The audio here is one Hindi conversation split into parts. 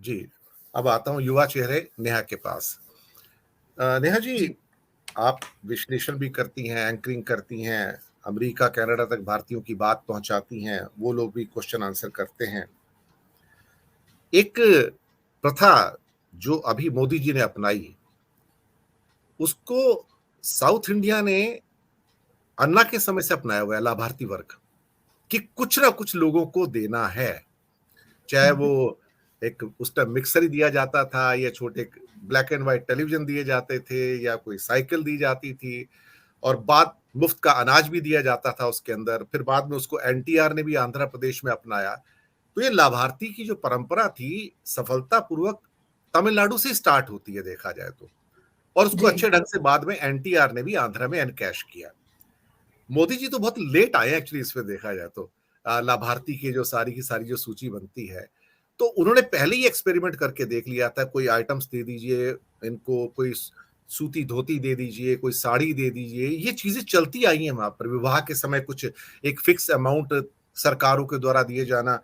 जी, अब आता हूँ युवा चेहरे नेहा के पास। नेहा जी, जी। आप विश्लेषण भी करती हैं, एंकरिंग करती हैं, अमेरिका, कनाडा तक भारतीयों की बात पहुँचाती हैं, वो लोग भी क्वेश्चन आंसर करते हैं। एक प्रथा जो अभी मोदी जी ने अपनाई, उसको साउथ इंडिया ने अन्ना के समय से अपनाया हुआ है, लाभार्थी वर्ग, कि कुछ ना कुछ लोगों को देना है। चाहे हुँ, वो हुँ। एक उस टाइम मिक्सर ही दिया जाता था या छोटे ब्लैक एंड व्हाइट टेलीविज़न दिए जाते थे या कोई साइकिल दी जाती थी और बाद मुफ्त का अनाज भी दिया जाता था उसके अंदर। फिर बाद में उसको एनटीआर ने भी आंध्र प्रदेश में अपनाया। तो ये लाभार्थी की जो परंपरा थी, सफलतापूर्वक तमिलनाडु से स्टार्ट होती है देखा जाए तो। और उसको जी। अच्छे ढंग से बाद में एनटीआर ने भी आंध्र में एनकैश किया। मोदी जी तो बहुत लेट आए एक्चुअली इसमें देखा जाए तो। लाभार्थी की जो सारी की सारी जो सूची बनती है, तो उन्होंने पहले ही एक्सपेरिमेंट करके देख लिया था, कोई आइटम्स दे दीजिए, इनको कोई सूती धोती दे दीजिए, कोई साड़ी दे दीजिए, ये चीज़ें चलती आई हैं वहाँ पर। विवाह के समय कुछ एक फिक्स अमाउंट सरकारों के द्वारा दिए जाना,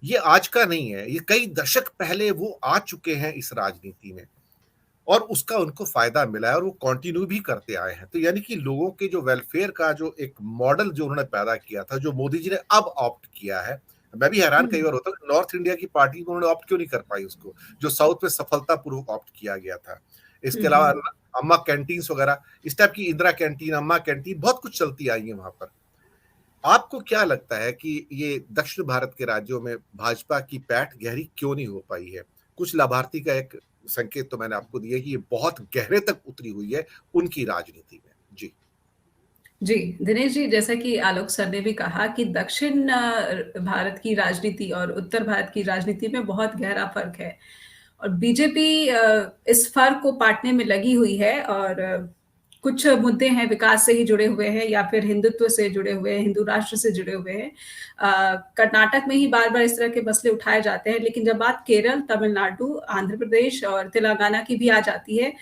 ये आज का नहीं है, ये कई दशक पहले वो आ चुके हैं इस राजनीति में। और उसका उनको फ़ायदा मिला है और वो कंटिन्यू भी करते आए हैं। तो यानी कि लोगों के जो वेलफेयर का जो एक मॉडल जो उन्होंने पैदा किया था, जो मोदी जी ने अब ऑप्ट किया है, मैं भी हैरान कई हुँ, बार होता हूँ कि नॉर्थ इंडिया की पार्टी को उन्होंने ऑप्ट क्यों नहीं कर पाई उसको, जो साउथ में सफलतापूर्वक ऑप्ट किया गया था। हुँ, इसके अलावा हुँ। अम्मा कैंटीन्स वगैरह, इस टाइप की इंदिरा कैंटीन, अम्मा कैंटीन बहुत कुछ चलती आई है वहाँ पर। आपको क्या लगता है कि ये दक्षिण भारत के राज्यों में भाजपा की पैठ गहरी क्यों नहीं हो पाई है? कुछ लाभार्थी का एक संकेत तो मैंने आपको दिया कि ये बहुत गहरे तक उतरी हुई है उनकी राजनीति में। जी। जी, दिनेश जी, जैसा कि आलोक सर ने भी कहा कि दक्षिण भारत की राजनीति और उत्तर भारत की राजनीति में बहुत गहरा फ़र्क है और बीजेपी इस फ़र्क को पाटने में लगी हुई है और कुछ मुद्दे हैं विकास से ही जुड़े हुए हैं या फिर हिंदुत्व से जुड़े हुए हैं, हिंदू राष्ट्र से जुड़े हुए हैं। कर्नाटक में ही बार-बार इस तरह के मसले उठाए जाते हैं, लेकिन जब बात केरल, तमिलनाडु, आंध्र प्रदेश और तेलंगाना की भी आ जाती है,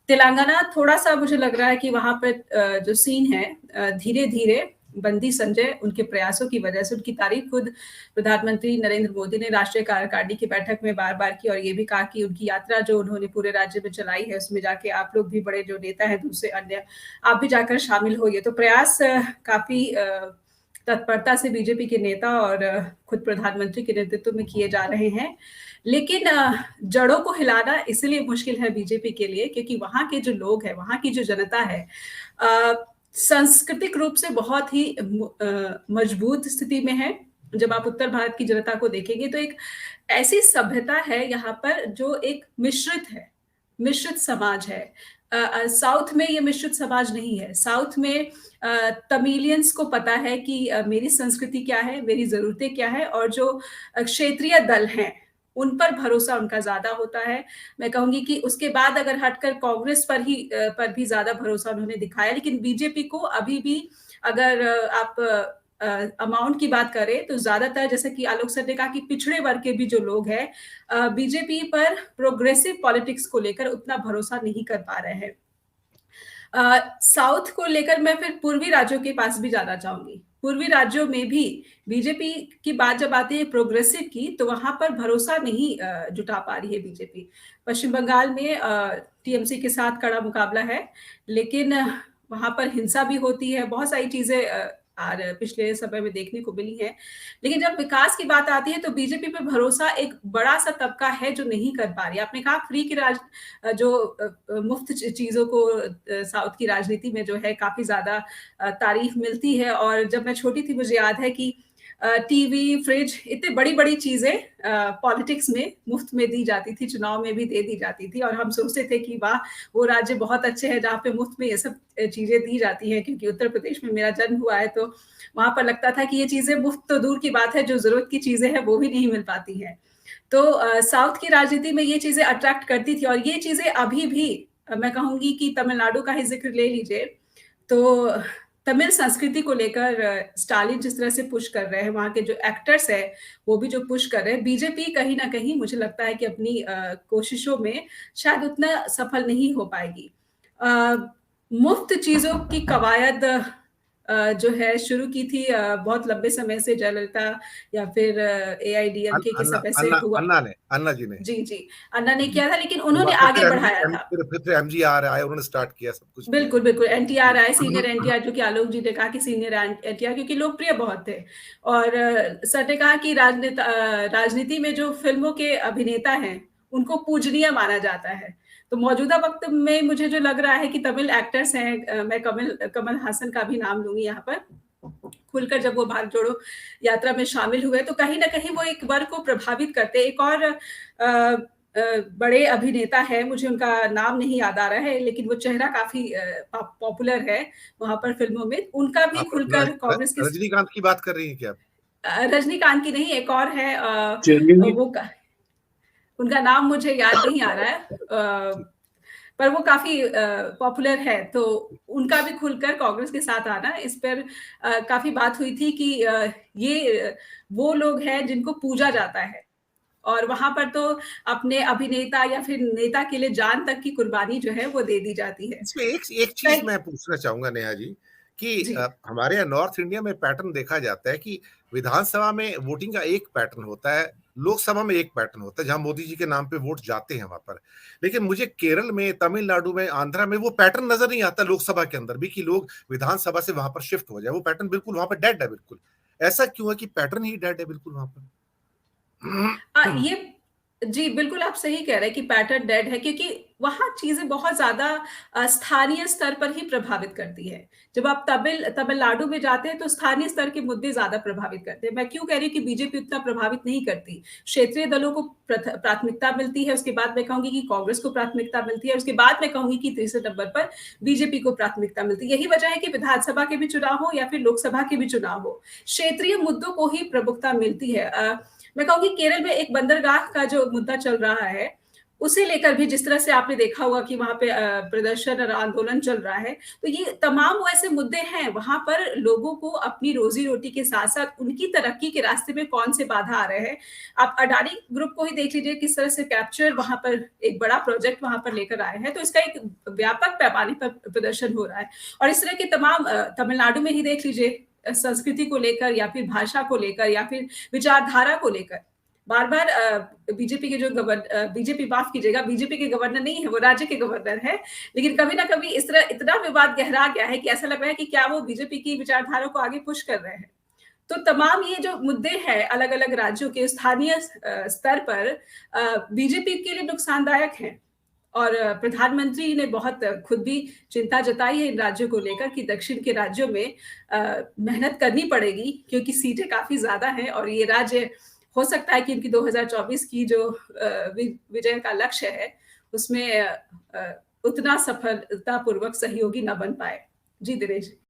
तेलंगाना थोड़ा-सा मुझे लग रहा है कि वहाँ पे जो सीन है धीरे-धीरे बंदी संजय उनके प्रयासों की वजह से उनकी तारीफ खुद प्रधानमंत्री नरेंद्र मोदी ने राष्ट्रीय कार्यकारिणी की बैठक में बार-बार की और ये भी कहा कि उनकी यात्रा जो उन्होंने पूरे राज्य में चलाई है, उसमें जाके आप लोग भी बड़े जो नेता हैं दूसरे अन्य, आप भी जाकर शामिल होइए। तो प्रयास काफ़ी तत्परता से बीजेपी के नेता और खुद प्रधानमंत्री के नेतृत्व में किए जा रहे हैं। लेकिन जड़ों को हिलाना इसलिए मुश्किल है बीजेपी के लिए क्योंकि वहाँ के जो लोग हैं, वहाँ की जो जनता है अ, सांस्कृतिक रूप से बहुत ही मजबूत स्थिति में है। जब आप उत्तर भारत की जनता को देखेंगे तो एक ऐसी सभ्यता है यहाँ पर जो एक मिश्रित है, मिश्रित समाज है। साउथ में ये मिश्रित समाज नहीं है। साउथ में तमिलियंस को पता है कि मेरी संस्कृति क्या है, मेरी ज़रूरतें क्या हैं और जो क्षेत्रीय दल हैं, उन पर भरोसा उनका ज़्यादा होता है। मैं कहूँगी कि उसके बाद अगर हटकर कांग्रेस पर भी ज़्यादा भरोसा उन्होंने दिखाया, लेकिन बीजेपी को अभी भी अगर आप अमाउंट की बात करें, तो ज़्यादातर जैसा कि आलोक सर ने कहा कि पिछड़े वर्ग के भी जो लोग हैं बीजेपी पर प्रोग्रेसिव पॉलिटिक्स को लेकर उतना भरोसा नहीं कर पा रहे हैं। साउथ को लेकर मैं फिर पूर्वी राज्यों के पास भी जाना चाहूँगी। पूर्वी राज्यों में भी बीजेपी की बात जब आती है प्रोग्रेसिव की, तो वहाँ पर भरोसा नहीं जुटा पा रही है बीजेपी। पश्चिम बंगाल में टीएमसी के साथ कड़ा मुकाबला है, लेकिन वहाँ पर हिंसा भी होती है, बहुत सारी चीज़ें और पिछले समय में देखने को मिली हैं। लेकिन जब विकास की बात आती है, तो बीजेपी पे भरोसा एक बड़ा-सा तबका है जो नहीं कर पा रही है। आपने कहा फ्री की जो मुफ्त चीज़ों को साउथ की राजनीति में जो है काफ़ी ज़्यादा तारीफ़ मिलती है और जब मैं छोटी थी मुझे याद है कि टीवी, फ्रिज इतनी बड़ी-बड़ी चीज़ें पॉलिटिक्स में मुफ्त में दी जाती थी, चुनाव में भी दे दी जाती थी और हम सोचते थे कि वाह! वो राज्य बहुत अच्छे हैं जहाँ पे मुफ्त में ये सब चीज़ें दी जाती हैं क्योंकि उत्तर प्रदेश में मेरा जन्म हुआ है तो वहाँ पर लगता था कि ये चीज़ें मुफ्त तो दूर की बात है, जो ज़रूरत की चीज़ें हैं वो भी नहीं मिल पाती हैं। तो साउथ की राजनीति में ये चीज़ें अट्रैक्ट करती थी और ये चीज़ें अभी भी मैं कहूँगी कि तमिलनाडु का ही ज़िक्र ले लीजिए, तो तमिल संस्कृति को लेकर स्टालिन जिस तरह से पुश कर रहे हैं, वहाँ के जो एक्टर्स हैं, वो भी जो पुश कर रहे हैं, बीजेपी कहीं न कहीं मुझे लगता है कि अपनी कोशिशों में शायद उतना सफल नहीं हो पाएगी। मुफ्त चीज़ों की कवायद जो है शुरू की थी बहुत लंबे समय से जयललिता या फिर एआईएडीएमके के अन्ना समय से अन्ना हुआ। अन्ना ने, अन्ना जी ने। जी, जी। अन्ना ने जी। किया था लेकिन फिर उन्होंने वापस आगे बढ़ाया था। फिर एमजीआर आए, उन्होंने स्टार्ट किया, सब कुछ किया। बिल्कुल, बिल्कुल। जी। एनटीआर आए, सीनियर एनटीआर जो कि आलोक जी ने कहा कि सीनियर एनटीआर क्योंकि लोकप्रिय बहुत थे। और सर ने कहा कि राजनीति में जो फ़िल्मों के अभिनेता हैं, उनको पूजनीय माना जाता है। तो मौजूदा वक़्त में मुझे जो लग रहा है कि तमिल एक्टर्स हैं मैं कमल हासन का भी नाम लूँगी यहाँ पर। खुलकर जब वो भारत जोड़ो यात्रा में शामिल हुए, तो कहीं न कहीं वो एक वर्ग को प्रभावित करते हैं। एक और बड़े अभिनेता हैं, मुझे उनका नाम नहीं याद आ रहा है, लेकिन वो चेहरा काफ़ी पॉपुलर है वहाँ पर फ़िल्मों में। उनका भी आप खुलकर कांग्रेस के रजनीकांत की बात कर रही हैं क्या आप? रजनीकांत की नहीं, एक और है चिरंजीवी। वो क उनका नाम मुझे याद नहीं आ रहा है। ठीक। पर वो काफ़ी पॉपुलर है, तो उनका भी खुलकर कांग्रेस के साथ आना, इस पर काफ़ी बात हुई थी कि वो लोग हैं जिनको पूजा जाता है और वहाँ पर तो अपने अभिनेता या फिर नेता के लिए जान तक की कुर्बानी जो है, वो दे दी जाती है। इसमें एक एक चीज़ कई मैं पूछना चाहूँगा नेहा जी कि जी। हमारे यहाँ नॉर्थ इंडिया में पैटर्न देखा जाता है कि विधानसभा में वोटिंग का एक पैटर्न होता है, लोकसभा में एक पैटर्न होता है, जहाँ मोदी जी के नाम पे वोट जाते हैं वहाँ पर। लेकिन मुझे केरल में, तमिलनाडु में, आंध्रा में वो पैटर्न नज़र नहीं आता लोकसभा के अंदर भी कि लोग विधानसभा से वहाँ पर शिफ्ट हो जाए। वो पैटर्न बिल्कुल वहाँ पे डेड है बिल्कुल। ऐसा क्यों है कि पैटर्न ही डेड है बिल्कुल वहाँ पर? ये जी, बिल्कुल आप सही कह रहे हैं कि पैटर्न डेड है क्योंकि वहाँ चीज़ें बहुत ज़्यादा स्थानीय स्तर पर ही प्रभावित करती है। जब आप तमिलनाडु में जाते हैं तो स्थानीय स्तर के मुद्दे ज़्यादा प्रभावित करते हैं। मैं क्यों कह रही हूँ कि बीजेपी उतना प्रभावित नहीं करती। क्षेत्रीय दलों को प्राथमिकता मिलती है, उसके बाद मैं कहूँगी कि कांग्रेस को प्राथमिकता मिलती है, उसके बाद मैं कहूँगी कि तीसरे नंबर पर बीजेपी को प्राथमिकता मिलती है। यही वजह है कि विधानसभा के भी चुनाव हो या फिर लोकसभा के भी चुनाव हो, क्षेत्रीय मुद्दों को ही प्रमुखता मिलती है। मैं कहूँगी केरल में एक बंदरगाह का जो मुद्दा चल रहा है, उसे लेकर भी जिस तरह से आपने देखा होगा कि वहाँ पे प्रदर्शन और आंदोलन चल रहा है, तो ये तमाम वो ऐसे मुद्दे हैं, वहाँ पर लोगों को अपनी रोज़ी-रोटी के साथ-साथ उनकी तरक्की के रास्ते में कौन से बाधा आ रहे हैं। आप अडानी ग्रुप को ही देख लीजिए किस तरह से कैप्चर वहाँ पर एक बड़ा प्रोजेक्ट वहाँ पर लेकर आए हैं, तो इसका एक व्यापक पैमाने पर प्रदर्शन हो रहा है। और इस तरह के तमाम तमिलनाडु में ही देख लीजिए संस्कृति को लेकर या फिर भाषा को लेकर या फिर विचारधारा को लेकर बार-बार बीजेपी के जो बीजेपी माफ कीजिएगा, बीजेपी के गवर्नर नहीं है, वो राज्य के गवर्नर हैं। लेकिन कभी ना कभी इस तरह इतना विवाद गहरा गया है कि ऐसा लग रहा है कि क्या वो बीजेपी की विचारधारा को आगे पुश कर रहे हैं। तो तमाम ये जो मुद्दे हैं अलग-अलग राज्यों के स्थानीय स्तर पर बीजेपी के लिए नुकसानदायक हैं। और प्रधानमंत्री ने बहुत खुद भी चिंता जताई है इन राज्यों को लेकर कि दक्षिण के राज्यों में मेहनत करनी पड़ेगी क्योंकि सीटें काफ़ी ज़्यादा हैं और ये राज्य हो सकता है कि उनकी 2024 की जो विजय का लक्ष्य है, उसमें उतना सफलतापूर्वक सहयोगी ना बन पाए। जी, दिनेश।